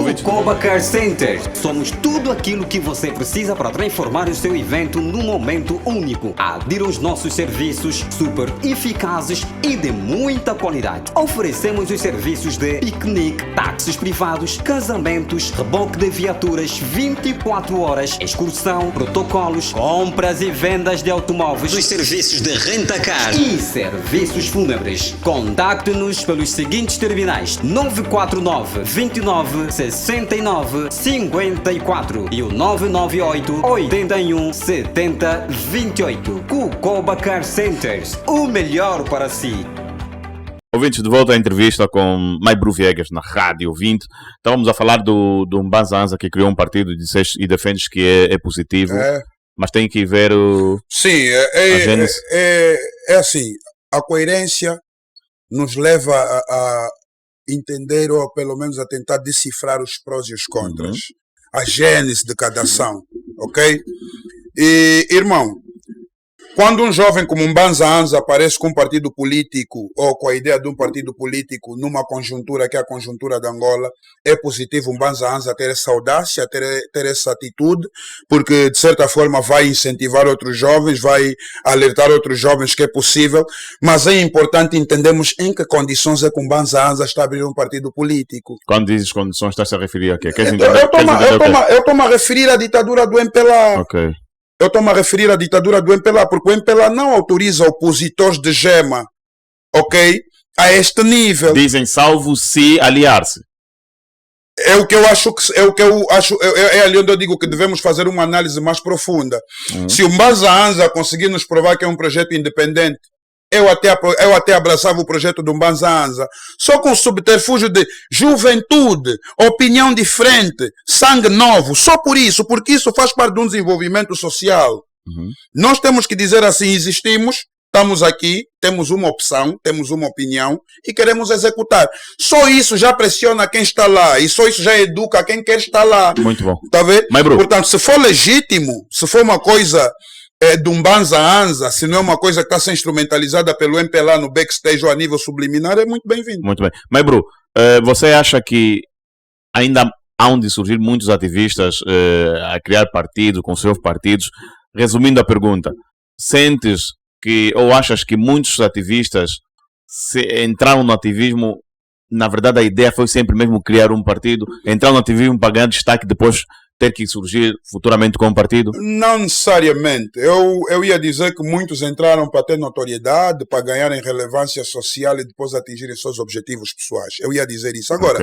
Cucoba Car Center. Somos tudo aquilo que você precisa para transformar o seu evento num momento único. Adira aos nossos serviços super eficazes e de muita qualidade. Oferecemos os serviços de piquenique, táxis privados, casamentos, reboque de viaturas 24 horas, excursão, protocolos, compras e vendas de automóveis, os serviços de renta-car e serviços fúnebres. Contacte-nos pelos seguintes terminais: 949 29 69 54 e o 998 81 70 28. Cucoba Car Centers, o melhor para si. Ouvintes, de volta à entrevista com Maibru Viegas na Rádio 20. Estávamos a falar do Mbanza Anza, que criou um partido e defendes que é positivo, mas tem que ver o... Sim, é assim, a coerência nos leva a entender, ou pelo menos a tentar decifrar os prós e os contras, a gênese de cada ação, ok? E, irmão, quando um jovem como Mbanza Anza aparece com um partido político ou com a ideia de um partido político numa conjuntura que é a conjuntura de Angola, é positivo Mbanza Anza ter essa audácia, ter essa atitude, porque de certa forma vai incentivar outros jovens, vai alertar outros jovens que é possível, mas é importante entendermos em que condições é que Mbanza Anza está a abrir um partido político. Quando dizes condições, estás a referir a quê? Eu estou-me a referir à ditadura do MPLA. Ok. Eu estou-me a referir à ditadura do MPLA, porque o MPLA não autoriza opositores de gema, ok? A este nível. Dizem salvo se aliar-se. É o que eu acho, é ali onde eu digo que devemos fazer uma análise mais profunda. Se o Mbanza Anza conseguir nos provar que é um projeto independente, eu até abraçava o projeto do Mbanza Anza, só com o subterfúgio de juventude, opinião diferente, sangue novo, só por isso, porque isso faz parte de um desenvolvimento social. Nós temos que dizer assim: existimos, estamos aqui, temos uma opção, temos uma opinião e queremos executar. Só isso já pressiona quem está lá e só isso já educa quem quer estar lá. Muito bom. Tá vendo? Portanto, se for legítimo, se for uma coisa do Mbanza Anza, se não é uma coisa que está sendo instrumentalizada pelo MPLA no backstage ou a nível subliminar, é muito bem-vindo. Muito bem. Mas, Bru, você acha que ainda há de surgir muitos ativistas a criar partidos, com seus partidos? Resumindo a pergunta, sentes que, ou achas que muitos ativistas entraram no ativismo, na verdade a ideia foi sempre mesmo criar um partido, entrar no ativismo para ganhar destaque, depois ter que surgir futuramente com um partido? Não necessariamente. Eu ia dizer que muitos entraram para ter notoriedade, para ganharem relevância social e depois atingirem seus objetivos pessoais. Eu ia dizer isso. Agora,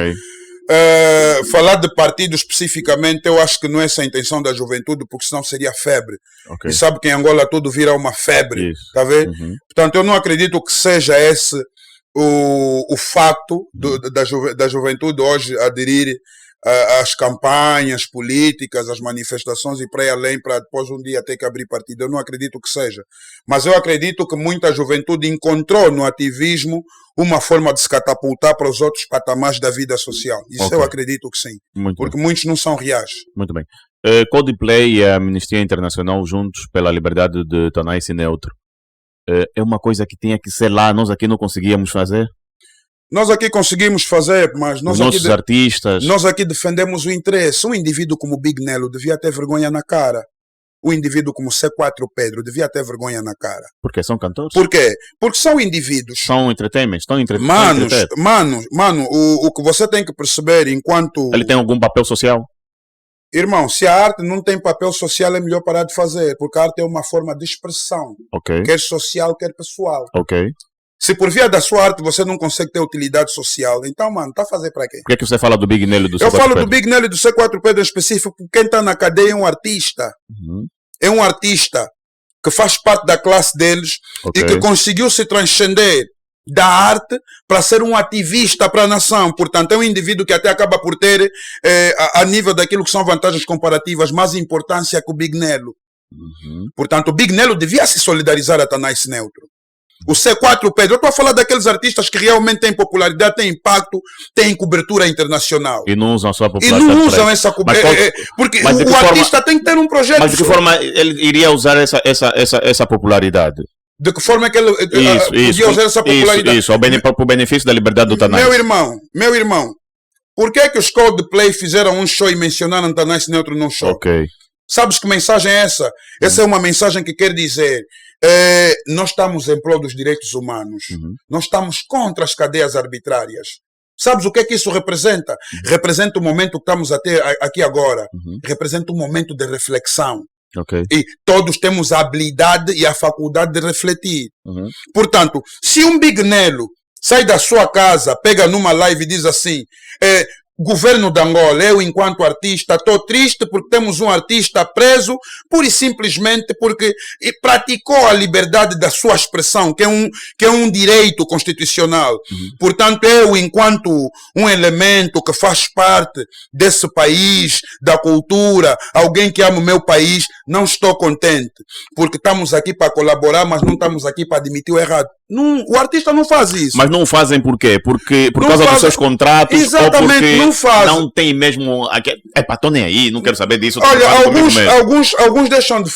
falar de partido especificamente, eu acho que não é essa a intenção da juventude, porque senão seria febre. E sabe que em Angola tudo vira uma febre. Tá vendo? Portanto, eu não acredito que seja esse o fato da juventude hoje aderir as campanhas políticas, as manifestações e para ir além, para depois um dia ter que abrir partido. Eu não acredito que seja. Mas eu acredito que muita juventude encontrou no ativismo uma forma de se catapultar para os outros patamares da vida social. Isso eu acredito que sim. Porque muitos não são reais. Muito bem. Coldplay e a Amnistia Internacional juntos pela liberdade de tornar-se neutro. É uma coisa que tinha que ser lá, nós aqui não conseguíamos fazer? Nós aqui conseguimos fazer, mas os nossos artistas. Nós aqui defendemos o interesse. Um indivíduo como Big Nelo devia ter vergonha na cara. Um indivíduo como C4 Pedro devia ter vergonha na cara. Porque são cantores? Por quê? Porque são indivíduos. São entertainment, estão Mano, o que você tem que perceber enquanto... Ele tem algum papel social? Irmão, se a arte não tem papel social, é melhor parar de fazer. Porque a arte é uma forma de expressão. Quer social, quer pessoal. Se por via da sua arte você não consegue ter utilidade social, então, mano, tá a fazer para quê? Por que você fala do Big Nelo e do C4 Eu falo Pedro? do Big Nelo e do C4 Pedro em específico, porque quem está na cadeia é um artista. É um artista que faz parte da classe deles e que conseguiu se transcender da arte para ser um ativista para a nação. Portanto, é um indivíduo que até acaba por ter, a nível daquilo que são vantagens comparativas, mais importância que o Big Nelo. Portanto, o Big Nelo devia se solidarizar a Tanais Neutro. O C4 Pedro, eu estou a falar daqueles artistas que realmente têm popularidade, têm impacto, têm cobertura internacional. E não usam a sua popularidade. E não usam essa cobertura. Porque o artista tem que ter um projeto. Mas de que forma ele iria usar essa popularidade? De que forma é que ele podia usar essa popularidade? Para o benefício da liberdade do Tanais. Meu irmão, Por que que os Coldplay fizeram um show e mencionaram Tanais Neutro num show? Ok. Sabes que mensagem é essa? Essa é uma mensagem que quer dizer nós estamos em prol dos direitos humanos. Nós estamos contra as cadeias arbitrárias. Sabes o que é que isso representa? Representa o momento que estamos a ter aqui agora. Representa um momento de reflexão. Okay. E todos temos a habilidade e a faculdade de refletir. Portanto, se um Big Nelo sai da sua casa, pega numa live e diz assim: governo de Angola, eu enquanto artista estou triste porque temos um artista preso pura e simplesmente porque praticou a liberdade da sua expressão, que é um direito constitucional. Portanto, eu enquanto um elemento que faz parte desse país, da cultura, alguém que ama o meu país, não estou contente porque estamos aqui para colaborar, mas não estamos aqui para admitir o errado. Não, o artista não faz isso. Mas não fazem por quê? Por causa dos seus contratos? Exatamente, ou porque não fazem. Não tem mesmo... Estou nem aí, não quero saber disso. Olha, alguns deixam de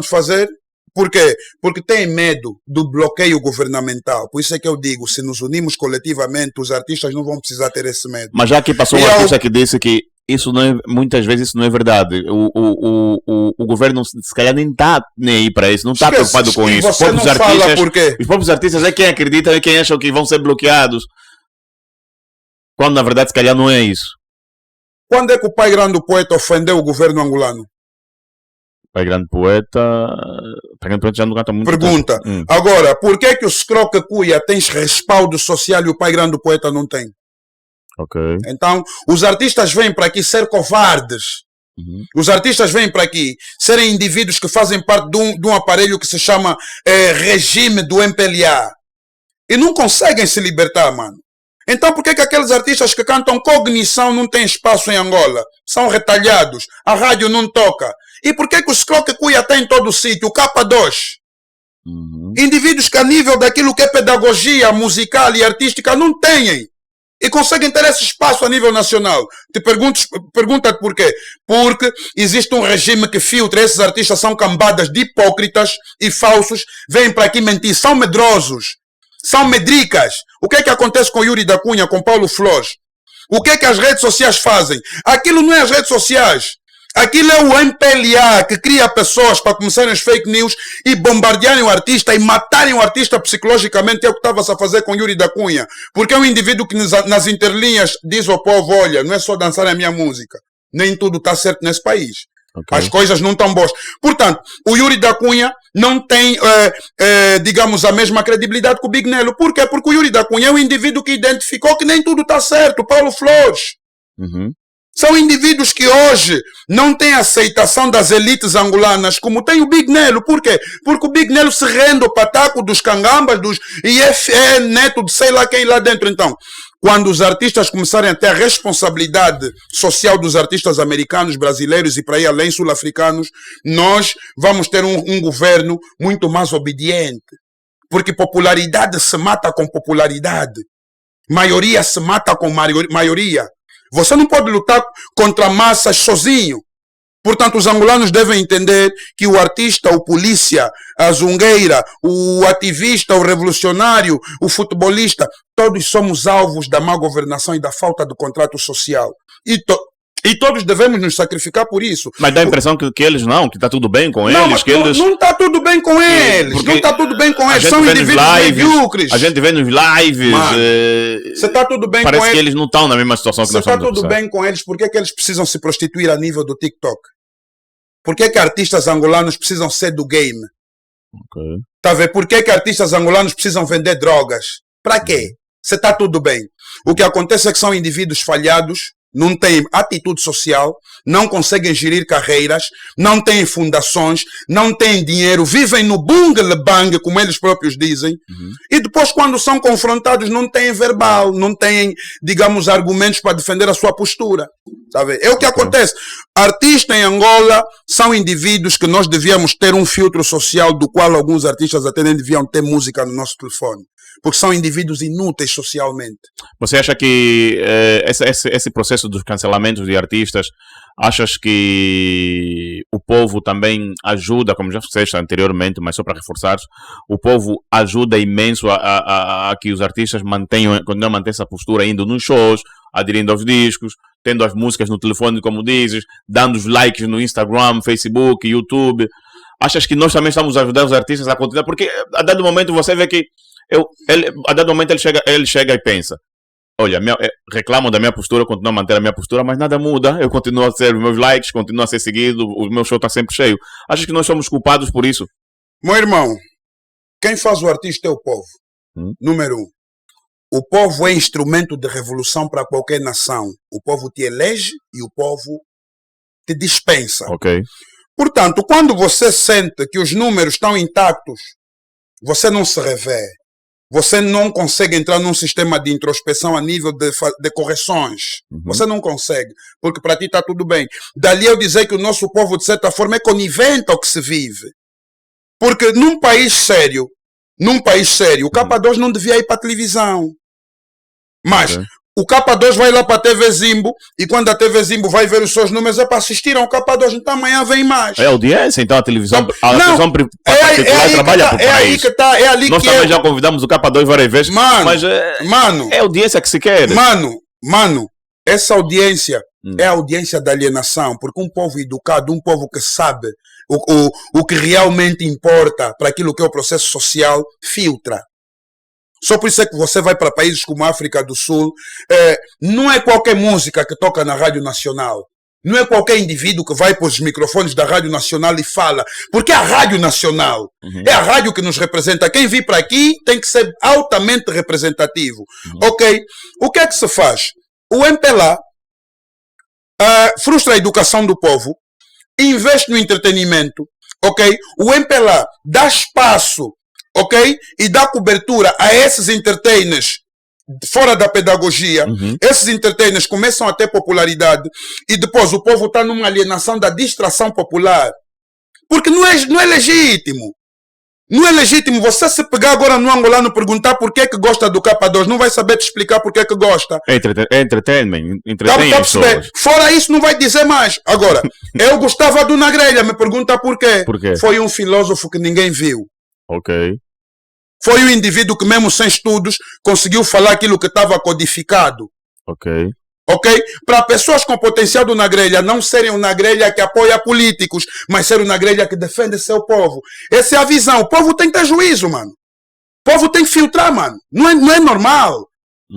fazer, por quê? Porque têm medo do bloqueio governamental. Por isso é que eu digo, se nos unirmos coletivamente, os artistas não vão precisar ter esse medo. Mas já aqui passou um artista que disse que isso não é, muitas vezes isso não é verdade. O governo se calhar nem está nem aí para isso, não está preocupado com isso. Os próprios artistas é quem acredita, é quem acham que vão ser bloqueados. Quando na verdade se calhar não é isso. Quando é que o pai grande do poeta ofendeu o governo angolano? Pai grande poeta já não canta muito. Pergunta. Agora, por que que o Scroca Cuia tem respaldo social e o pai grande do poeta não tem? Okay. Então, os artistas vêm para aqui ser covardes. Os artistas vêm para aqui serem indivíduos que fazem parte de um aparelho que se chama regime do MPLA. E não conseguem se libertar, mano. Então, por que que aqueles artistas que cantam cognição não têm espaço em Angola? São retalhados. A rádio não toca. E por que que o Scroca Cuia tem em todo o sítio? O K2. Indivíduos que a nível daquilo que é pedagogia musical e artística não têm. E conseguem ter esse espaço a nível nacional. Pergunta-te por quê? Porque existe um regime que filtra. Esses artistas são cambadas de hipócritas e falsos. Vêm para aqui mentir. São medrosos. São medricas. O que é que acontece com Yuri da Cunha, com Paulo Flores? O que é que as redes sociais fazem? Aquilo não é as redes sociais. Aquilo é o MPLA que cria pessoas para começarem as fake news e bombardearem o artista e matarem o artista psicologicamente. É o que estava-se a fazer com Yuri da Cunha. Porque é um indivíduo que nas interlinhas diz ao povo: olha, não é só dançar a minha música. Nem tudo está certo nesse país. Okay. As coisas não estão boas. Portanto, o Yuri da Cunha não tem, digamos, a mesma credibilidade que o Big Nelo. Por quê? Porque o Yuri da Cunha é um indivíduo que identificou que nem tudo está certo. Paulo Flores. São indivíduos que hoje não têm aceitação das elites angolanas, como tem o Big Nelo. Por quê? Porque o Big Nelo se rende ao pataco dos cangambas e é neto de sei lá quem lá dentro. Então, quando os artistas começarem a ter a responsabilidade social dos artistas americanos, brasileiros e para aí além sul-africanos, nós vamos ter um governo muito mais obediente. Porque popularidade se mata com popularidade. Maioria se mata com maioria. Você não pode lutar contra massas sozinho. Portanto, os angolanos devem entender que o artista, o polícia, a zungueira, o ativista, o revolucionário, o futebolista, todos somos alvos da má governação e da falta de contrato social. E todos devemos nos sacrificar por isso. Mas dá a impressão que eles não, que está tudo bem com não, eles. Não está tudo bem com eles. Não está tudo bem com eles. São indivíduos medíocres. A gente vê nos lives. Você está tudo bem com eles. Parece que eles não estão na mesma situação que nós estamos. Você está tudo bem com eles. Por que que eles precisam se prostituir a nível do TikTok? Por que que artistas angolanos precisam ser do game? Tá a ver? Por que que artistas angolanos precisam vender drogas? Para quê? Você está tudo bem. O que acontece é que são indivíduos falhados, não têm atitude social, não conseguem gerir carreiras, não têm fundações, não têm dinheiro, vivem no bungle-bang, como eles próprios dizem, e depois quando são confrontados não têm verbal, não têm, digamos, argumentos para defender a sua postura. Sabe? É o que acontece. Artistas em Angola são indivíduos que nós devíamos ter um filtro social do qual alguns artistas até nem deviam ter música no nosso telefone. porque são indivíduos inúteis socialmente. Você acha que esse processo dos cancelamentos de artistas, achas que o povo também ajuda, como já disseste anteriormente, mas só para reforçar, o povo ajuda imenso a que os artistas continuem a manter essa postura, indo nos shows, aderindo aos discos, tendo as músicas no telefone, como dizes, dando os likes no Instagram, Facebook, YouTube? Achas que nós também estamos a ajudar os artistas a continuar? Porque a dado momento você vê que a dado momento ele chega e pensa: olha, reclamam da minha postura, eu continuo a manter a minha postura, mas nada muda, eu continuo a ter os meus likes, continuo a ser seguido, o meu show está sempre cheio. Achas que nós somos culpados por isso? Meu irmão, quem faz o artista é o povo. Número 1. O povo é instrumento de revolução para qualquer nação. O povo te elege e o povo te dispensa. Ok. Portanto, quando você sente que os números estão intactos, você não se revê. Você não consegue entrar num sistema de introspeção a nível de correções. Você não consegue, porque para ti está tudo bem. Dali eu dizer que o nosso povo, de certa forma, é conivente ao que se vive. Porque num país sério, o K2 não devia ir para a televisão. Mas o K2 vai lá para a TV Zimbo, e quando a TV Zimbo vai ver os seus números é para assistir ao K2, então amanhã vem mais. É audiência, então a televisão particular trabalha por isso. É ali nós que também já convidamos o K2 várias vezes, mas é audiência que se quer. Mano, essa audiência é a audiência da alienação, porque um povo educado, um povo que sabe o que realmente importa para aquilo que é o processo social, filtra. Só por isso é que você vai para países como a África do Sul, não é qualquer música que toca na Rádio Nacional. Não é qualquer indivíduo que vai para os microfones da Rádio Nacional e fala. Porque a Rádio Nacional é a rádio que nos representa. Quem vir para aqui tem que ser altamente representativo. Ok? O que é que se faz? O MPLA frustra a educação do povo, investe no entretenimento. Ok? O MPLA dá espaço, ok? E dá cobertura a esses entertainers fora da pedagogia. Esses entertainers começam a ter popularidade e depois o povo está numa alienação da distração popular. Porque não é legítimo. Não é legítimo você se pegar agora no angolano e perguntar por que gosta do K2. Não vai saber te explicar por que gosta. É entertainment. Entretém as pessoas. Fora isso, não vai dizer mais. Agora, eu gostava do Na Grelha. Me pergunta por quê. Por quê? Foi um filósofo que ninguém viu. Ok. Foi um indivíduo que, mesmo sem estudos, conseguiu falar aquilo que estava codificado. Ok. Ok? Para pessoas com potencial do Na Grelha não serem o Na Grelha que apoia políticos, mas ser o Na Grelha que defende seu povo. Essa é a visão. O povo tem que ter juízo, mano. O povo tem que filtrar, mano. Não é normal.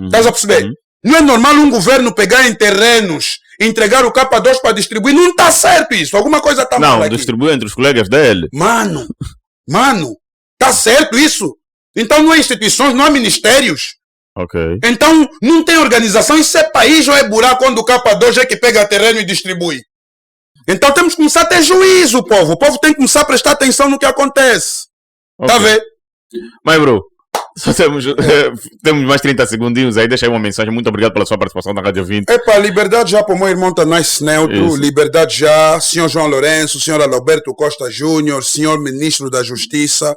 Estás a perceber? Não é normal um governo pegar em terrenos, entregar o K2 para distribuir. Não está certo isso. Alguma coisa está mal aqui. Não, distribui entre os colegas dele. Mano, está certo isso? Então não há instituições, não há ministérios. Ok. Então não tem organização. Isso é país ou é buraco quando o K2 é que pega terreno e distribui? Então temos que começar a ter juízo, povo. O povo tem que começar a prestar atenção no que acontece. Está a ver? Mas, bro, só temos mais 30 segundinhos aí. Deixa aí uma mensagem. Muito obrigado pela sua participação na Rádio 20. Liberdade já para o meu irmão Tanais Neutro. Isso. Liberdade já, senhor João Lourenço, senhor Alberto Costa Júnior, senhor Ministro da Justiça.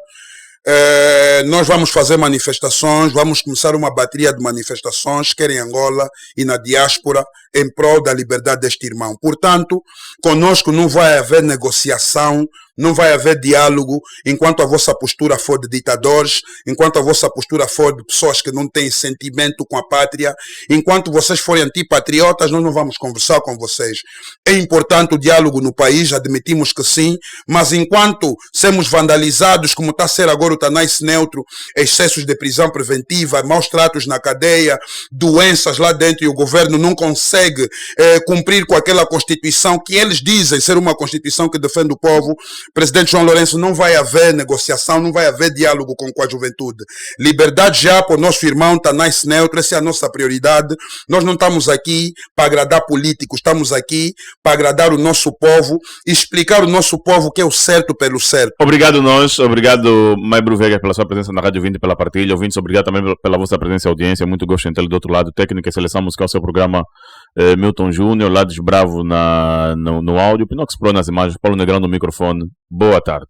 Nós vamos fazer manifestações, vamos começar uma bateria de manifestações, quer em Angola e na diáspora, em prol da liberdade deste irmão. Portanto, conosco não vai haver negociação, não vai haver diálogo enquanto a vossa postura for de ditadores, enquanto a vossa postura for de pessoas que não têm sentimento com a pátria, enquanto vocês forem antipatriotas, nós não vamos conversar com vocês. É importante o diálogo no país, admitimos que sim, mas enquanto sermos vandalizados, como está a ser agora o Tanais Neutro, excessos de prisão preventiva, maus tratos na cadeia, doenças lá dentro e o governo não consegue cumprir com aquela Constituição que eles dizem ser uma Constituição que defende o povo, Presidente João Lourenço, não vai haver negociação, não vai haver diálogo com a juventude. Liberdade já para o nosso irmão Tanais Neutro, essa é a nossa prioridade. Nós não estamos aqui para agradar políticos, estamos aqui para agradar o nosso povo e explicar o nosso povo que é o certo pelo certo. Obrigado Maibro Vega, pela sua presença na Rádio 20 e pela partilha. Ouvintes, obrigado também pela vossa presença e audiência. Muito gosto em tê-lo do outro lado. Técnica e seleção musical, o seu programa Milton Júnior, Lades Bravo no áudio, Pinox Pro nas imagens, Paulo Negrão no microfone. Boa tarde.